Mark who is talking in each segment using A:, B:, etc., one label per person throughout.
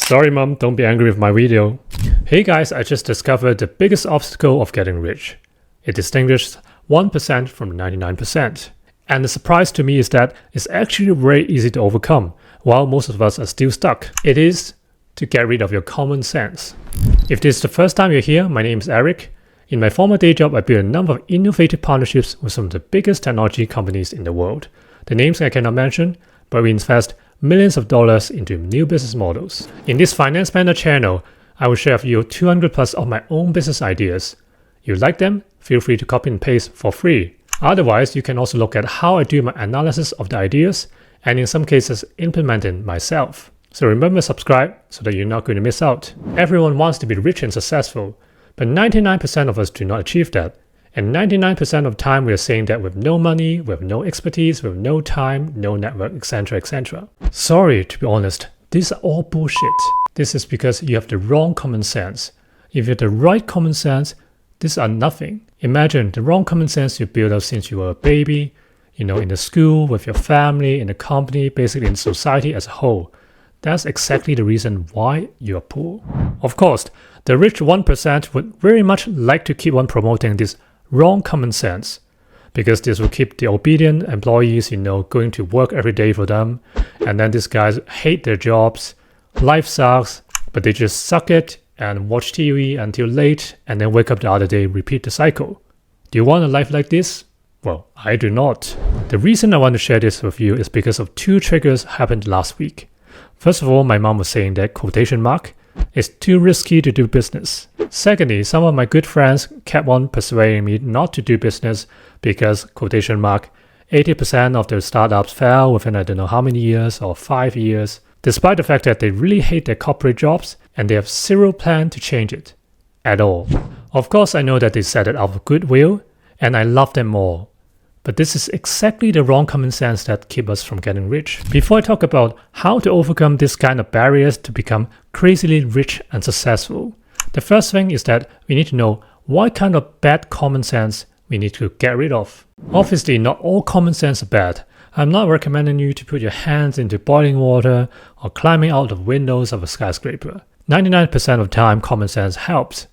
A: Sorry mom, don't be angry with my video. Hey guys, I just discovered the biggest obstacle of getting rich. It distinguishes 1% from 99%. And the surprise to me is that it's actually very easy to overcome, while most of us are still stuck. It is to get rid of your common sense. If this is the first time you're here, my name is Eric. In my former day job, I built a number of innovative partnerships with some of the biggest technology companies in the world. The names I cannot mention, but we invest millions of dollars into new business models. In this Finance Planner channel, I will share with you 200 plus of my own business ideas. You like them? Feel free to copy and paste for free. Otherwise, you can also look at how I do my analysis of the ideas and in some cases implement it myself. So remember subscribe so that you're not going to miss out. Everyone wants to be rich and successful, but 99% of us do not achieve that. And 99% of the time we are saying that with no money, with no expertise, with no time, no network, etc, etc. Sorry, to be honest, these are all bullshit. This is because you have the wrong common sense. If you have the right common sense, these are nothing. Imagine the wrong common sense you built up since you were a baby, in the school, with your family, in the company, basically in society as a whole. That's exactly the reason why you are poor. Of course, the rich 1% would very much like to keep on promoting this wrong common sense, because this will keep the obedient employees, going to work every day for them, and then these guys hate their jobs, life sucks, but they just suck it and watch TV until late and then wake up the other day, repeat the cycle. Do you want a life like this? Well, I do not. The reason I want to share this with you is because of two triggers happened last week. First of all, my mom was saying that quotation mark it's too risky to do business. Secondly, some of my good friends kept on persuading me not to do business because, quotation mark, 80% of their startups fail within I don't know how many years or 5 years, despite the fact that they really hate their corporate jobs and they have zero plan to change it at all. Of course, I know that they said it out of goodwill and I love them all. But this is exactly the wrong common sense that keeps us from getting rich. Before I talk about how to overcome this kind of barriers to become crazily rich and successful, the first thing is that we need to know what kind of bad common sense we need to get rid of. Obviously, not all common sense are bad. I'm not recommending you to put your hands into boiling water or climbing out of windows of a skyscraper. 99% of the time, common sense helps.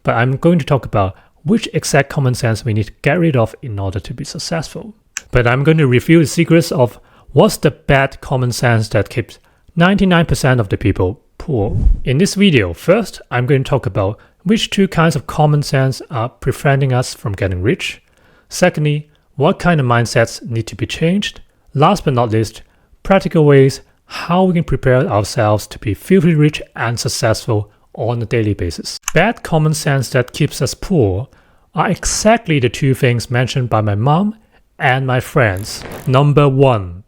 A: But I'm going to talk about which exact common sense we need to get rid of in order to be successful. But I'm going to reveal the secrets of what's the bad common sense that keeps 99% of the people poor. In this video, first, I'm going to talk about which two kinds of common sense are preventing us from getting rich. Secondly, what kind of mindsets need to be changed. Last but not least, practical ways how we can prepare ourselves to be filthy rich and successful on a daily basis. Bad common sense that keeps us poor are exactly the two things mentioned by my mom and my friends. Number one,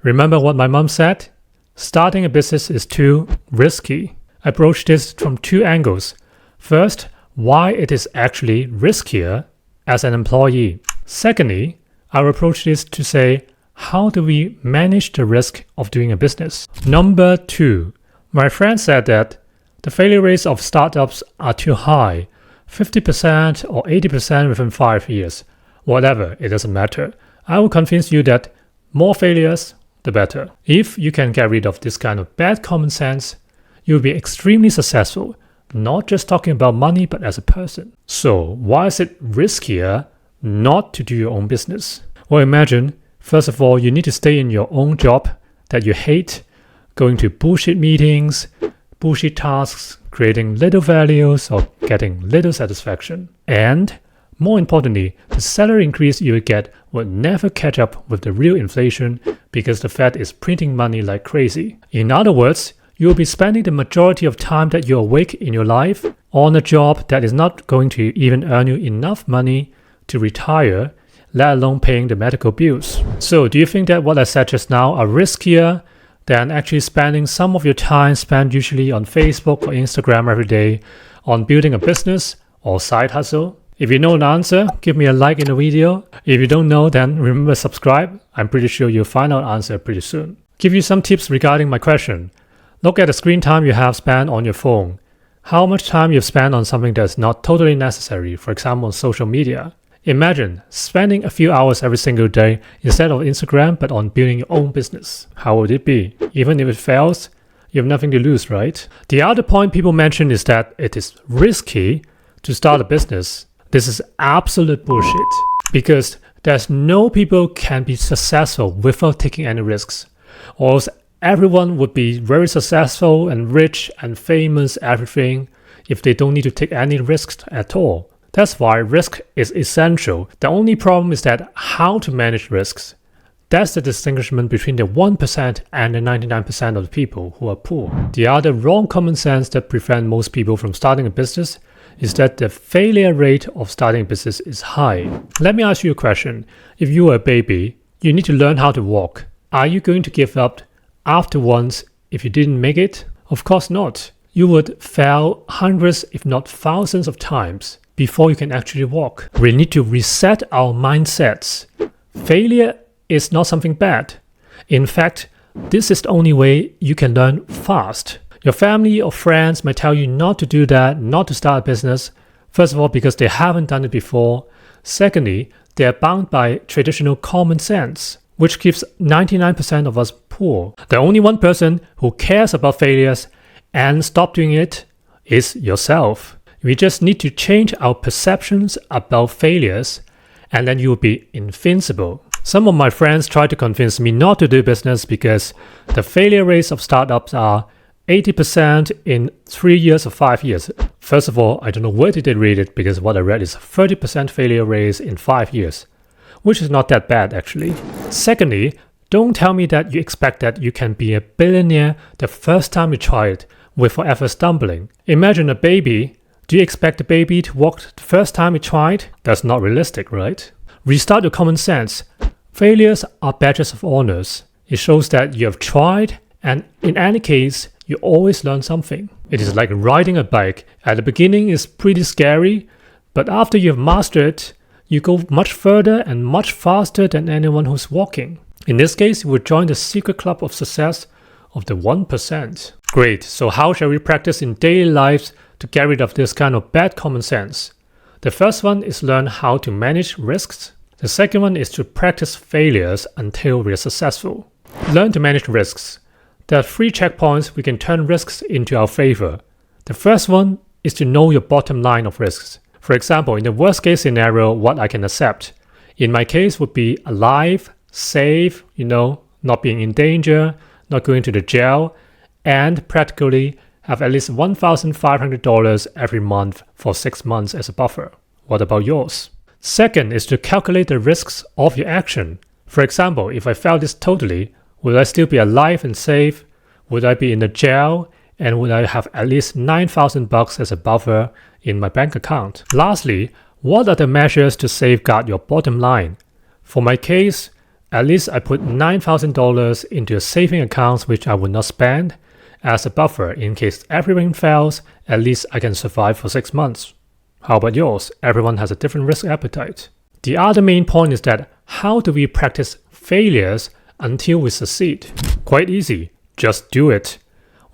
A: remember what my mom said? Starting a business is too risky. I approached this from two angles. First, why it is actually riskier as an employee. Secondly, I'll approach this to say, how do we manage the risk of doing a business? Number two, my friend said that the failure rates of startups are too high, 50% or 80% within 5 years. Whatever, it doesn't matter. I will convince you that more failures, the better. If you can get rid of this kind of bad common sense, you'll be extremely successful, not just talking about money, but as a person. So, why is it riskier not to do your own business? Well, imagine, first of all, you need to stay in your own job that you hate, going to bullshit meetings, bullshit tasks, creating little values or getting little satisfaction. And more importantly, the salary increase you will get will never catch up with the real inflation because the Fed is printing money like crazy. In other words, you will be spending the majority of time that you're awake in your life on a job that is not going to even earn you enough money to retire, let alone paying the medical bills. So do you think that what I said just now are riskier than actually spending some of your time spent usually on Facebook or Instagram every day on building a business or side hustle? If you know the answer, give me a like in the video. If you don't know, then remember subscribe. I'm pretty sure you'll find out the answer pretty soon. Give you some tips regarding my question. Look at the screen time you have spent on your phone. How much time you've spent on something that's not totally necessary, for example, on social media. Imagine spending a few hours every single day instead of Instagram but on building your own business. How would it be? Even if it fails, You have nothing to lose, right? The other point people mention is that it is risky to start a business. This is absolute bullshit because there's no people can be successful without taking any risks. Or else everyone would be very successful and rich and famous, everything, if they don't need to take any risks at all. That's why risk is essential. The only problem is that how to manage risks. That's the distinction between the 1% and the 99% of the people who are poor. The other wrong common sense that prevents most people from starting a business is that the failure rate of starting a business is high. Let me ask you a question. If you are a baby, you need to learn how to walk. Are you going to give up after once if you didn't make it? Of course not. You would fail hundreds if not thousands of times before you can actually walk. We need to reset our mindsets. Failure is not something bad. In fact, this is the only way you can learn fast. Your family or friends might tell you not to do that, not to start a business. First of all, because they haven't done it before. Secondly, they are bound by traditional common sense, which keeps 99% of us poor. The only one person who cares about failures and stop doing it is yourself. We just need to change our perceptions about failures, and then you will be invincible. Some of my friends try to convince me not to do business because the failure rates of startups are 80% in 3 years or 5 years. First of all, I don't know where did they read it, because what I read is 30% failure rates in 5 years, which is not that bad actually. Secondly, don't tell me that you expect that you can be a billionaire the first time you try it without ever stumbling. Imagine a baby. Do you expect the baby to walk the first time you tried? That's not realistic, right? Restart your common sense. Failures are badges of honors. It shows that you have tried, and in any case, you always learn something. It is like riding a bike. At the beginning, it's pretty scary, but after you have mastered it, you go much further and much faster than anyone who's walking. In this case, you would join the secret club of success of the 1%. Great, so how shall we practice in daily lives to get rid of this kind of bad common sense? The first one is learn how to manage risks. The second one is to practice failures until we are successful. Learn to manage risks. There are 3 checkpoints we can turn risks into our favor. The first one is to know your bottom line of risks. For example, in the worst case scenario, what I can accept. In my case would be alive, safe, not being in danger, not going to the jail, and practically have at least $1,500 every month for 6 months as a buffer. What about yours? Second is to calculate the risks of your action. For example, if I fail this totally, would I still be alive and safe? Would I be in the jail? And would I have at least $9,000 as a buffer in my bank account? Lastly, what are the measures to safeguard your bottom line? For my case, at least I put $9,000 into a saving account which I would not spend as a buffer in case everything fails. At least I can survive for 6 months. How about yours? Everyone has a different risk appetite. The other main point is that how do we practice failures until we succeed? Quite easy. Just do it.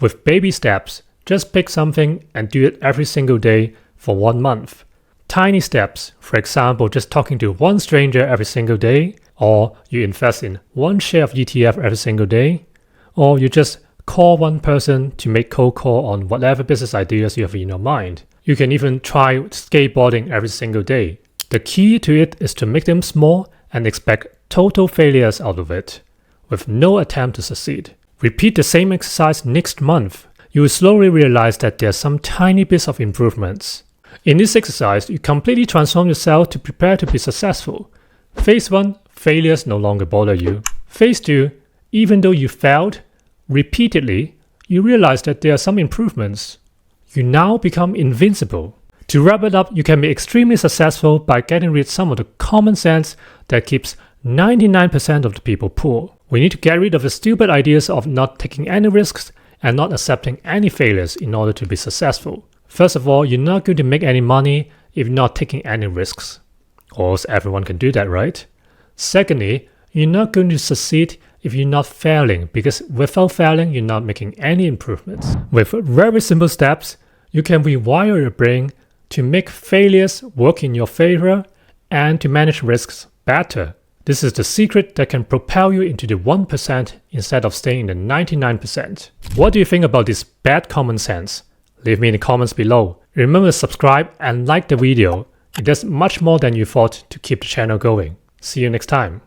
A: With baby steps, just pick something and do it every single day for 1 month. Tiny steps, for example, just talking to one stranger every single day, or you invest in 1 share of ETF every single day, or you just call one person to make cold call on whatever business ideas you have in your mind. You can even try skateboarding every single day. The key to it is to make them small and expect total failures out of it, with no attempt to succeed. Repeat the same exercise next month. You will slowly realize that there are some tiny bits of improvements. In this exercise, you completely transform yourself to prepare to be successful. Phase 1, failures no longer bother you. Phase 2, even though you failed repeatedly, you realize that there are some improvements. You now become invincible. To wrap it up, you can be extremely successful by getting rid of some of the common sense that keeps 99% of the people poor. We need to get rid of the stupid ideas of not taking any risks and not accepting any failures in order to be successful. First of all, you're not going to make any money if you're not taking any risks. Or else everyone can do that, right? Secondly, you're not going to succeed if you're not failing, because without failing, you're not making any improvements. With very simple steps, you can rewire your brain to make failures work in your favor and to manage risks better. This is the secret that can propel you into the 1% instead of staying in the 99%. What do you think about this bad common sense? Leave me in the comments below. Remember to subscribe and like the video. It does much more than you thought to keep the channel going. See you next time.